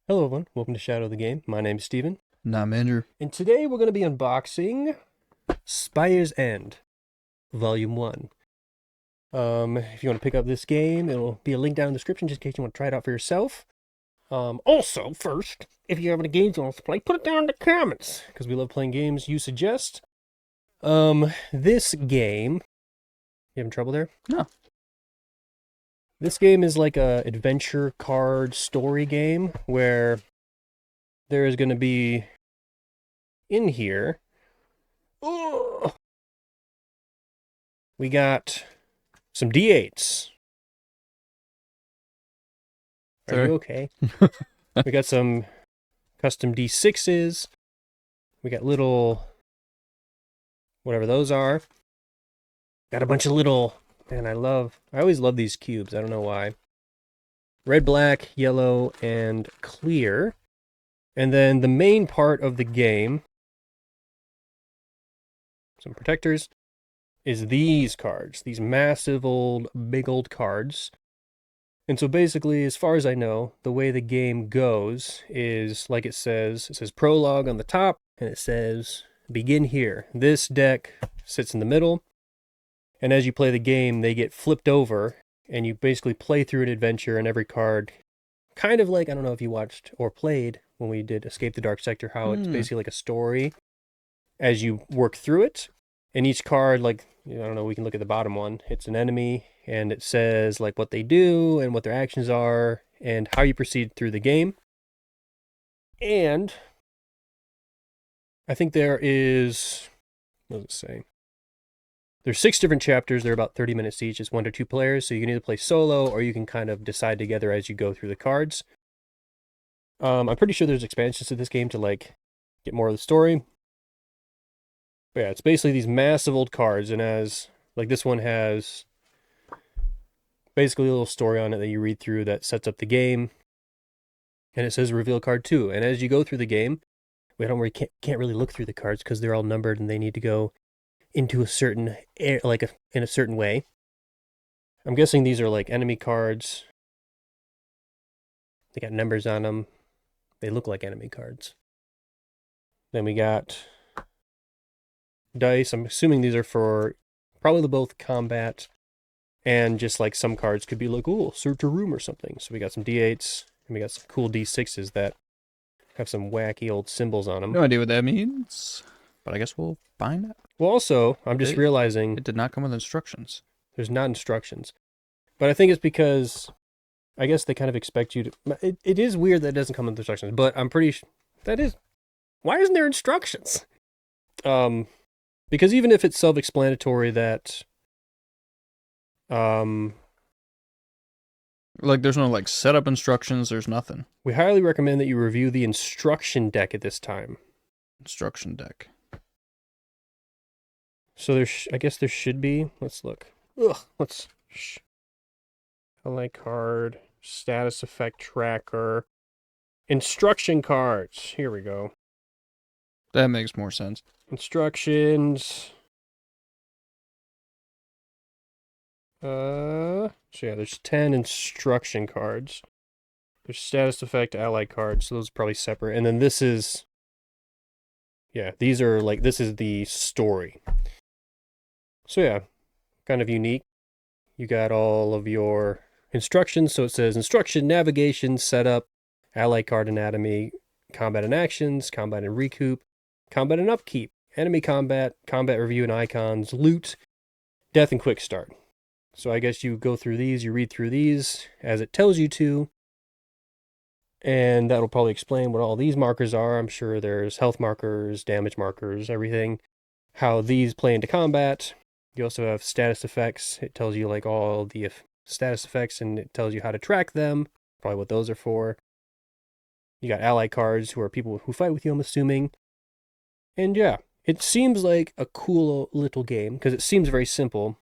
Hello everyone, welcome to Shadow of the Game. My name's Steven, Nah, Andrew. and today we're going to be unboxing Spire's End, Volume 1. If you want to pick up this game, it'll be a link down in the description just in case you want to try it out for yourself. Also, first, if you have any games you want us to play, put it down in the comments, because we love playing games you suggest. This game... You having trouble there? No. This game is like a adventure card story game where there is going to be in here. Oh, we got some D8s. Are Sorry. you okay? We got some custom D6s. We got little, whatever those are. Got a bunch of little, and I always love these cubes. I don't know why. Red, black, yellow, and clear. And then the main part of the game, some protectors, is these cards. These massive big old cards. And so basically, as far as I know, the way the game goes is like it says prologue on the top, and it says begin here. This deck sits in the middle, and as you play the game, they get flipped over, and you basically play through an adventure, and every card, kind of like, I don't know if you watched or played when we did Escape the Dark Sector, how it's basically like a story as you work through it. And each card, like, I don't know, we can look at the bottom one. It's an enemy, and it says, like, what they do and what their actions are and how you proceed through the game. And I think there is, what does it say? There's 6 different chapters. They're about 30 minutes each. It's 1 to 2 players, so you can either play solo or you can kind of decide together as you go through the cards. I'm pretty sure there's expansions to this game to, like, get more of the story. But yeah, it's basically these massive old cards, and as like this one has basically a little story on it that you read through that sets up the game, and it says reveal card 2. And as you go through the game, can't really look through the cards because they're all numbered and they need to go into a certain in a certain way. I'm guessing these are like enemy cards. They got numbers on them. They look like enemy cards. Then we got dice. I'm assuming these are for probably both combat and just like some cards could be like, oh, search a room or something. So we got some D8s and we got some cool D6s that have some wacky old symbols on them. No idea what that means, but I guess we'll find out. Well, also, I'm just realizing It did not come with instructions. there's not instructions. But I think it's because I guess they kind of expect you to... It is weird that it doesn't come with instructions, but I'm pretty sure that is... Why isn't there instructions? Because even if it's self-explanatory that... Like, there's no, like, setup instructions. There's nothing. We highly recommend that you review the instruction deck at this time. Instruction deck. So I guess there should be... Let's look. Ally card, status effect tracker, instruction cards. Here we go. That makes more sense. Instructions. So yeah, there's 10 instruction cards. There's status effect ally cards, so those are probably separate. And then this is, yeah, these are like, this is the story. So yeah, kind of unique. You got all of your instructions. So it says instruction, navigation, setup, ally card anatomy, combat and actions, combat and recoup, combat and upkeep, enemy combat, combat review and icons, loot, death and quick start. So I guess you go through these, you read through these as it tells you to, and that'll probably explain what all these markers are. I'm sure there's health markers, damage markers, everything, how these play into combat. You also have status effects. It tells you like all the status effects and it tells you how to track them, probably what those are for. You got ally cards who are people who fight with you, I'm assuming. And yeah, it seems like a cool little game because it seems very simple.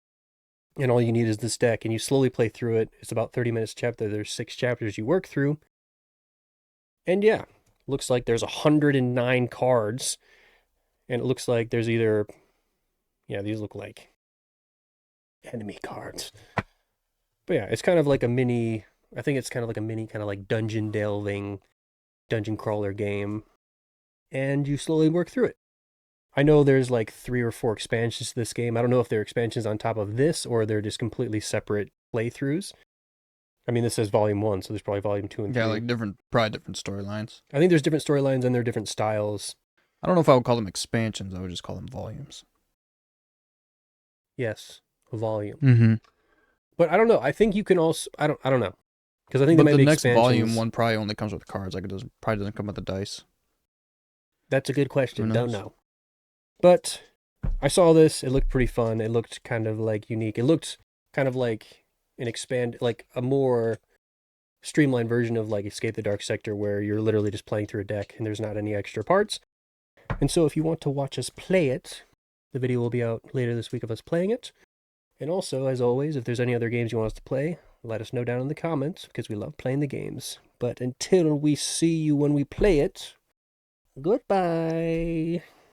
And all you need is this deck, and you slowly play through it. It's about 30 minutes a chapter. There's 6 chapters you work through. And yeah, looks like there's 109 cards. And it looks like there's either... Yeah, these look like enemy cards. But yeah, it's kind of like a mini... I think it's kind of like a mini kind of like dungeon delving dungeon crawler game, and you slowly work through it. I know there's like 3 or 4 expansions to this game. I don't know if they're expansions on top of this or they're just completely separate playthroughs. I mean, this says Volume 1, so there's probably Volume 2 and 3. Yeah, like probably different storylines. I think there's different storylines and they're different styles. I don't know if I would call them expansions. I would just call them volumes. Yes, volume. Mm-hmm. But I don't know. I think you can also... I don't know. Because I think they might the be next expansions. volume one probably only comes with cards. Like probably doesn't come with the dice. That's a good question. Who Don't knows? know. But I saw this. It looked pretty fun. It looked kind of like unique. It looked kind of like like a more streamlined version of like Escape the Dark Sector, where you're literally just playing through a deck and there's not any extra parts. And so if you want to watch us play it, the video will be out later this week of us playing it. And also, as always, if there's any other games you want us to play, let us know down in the comments, because we love playing the games. But until we see you when we play it, goodbye.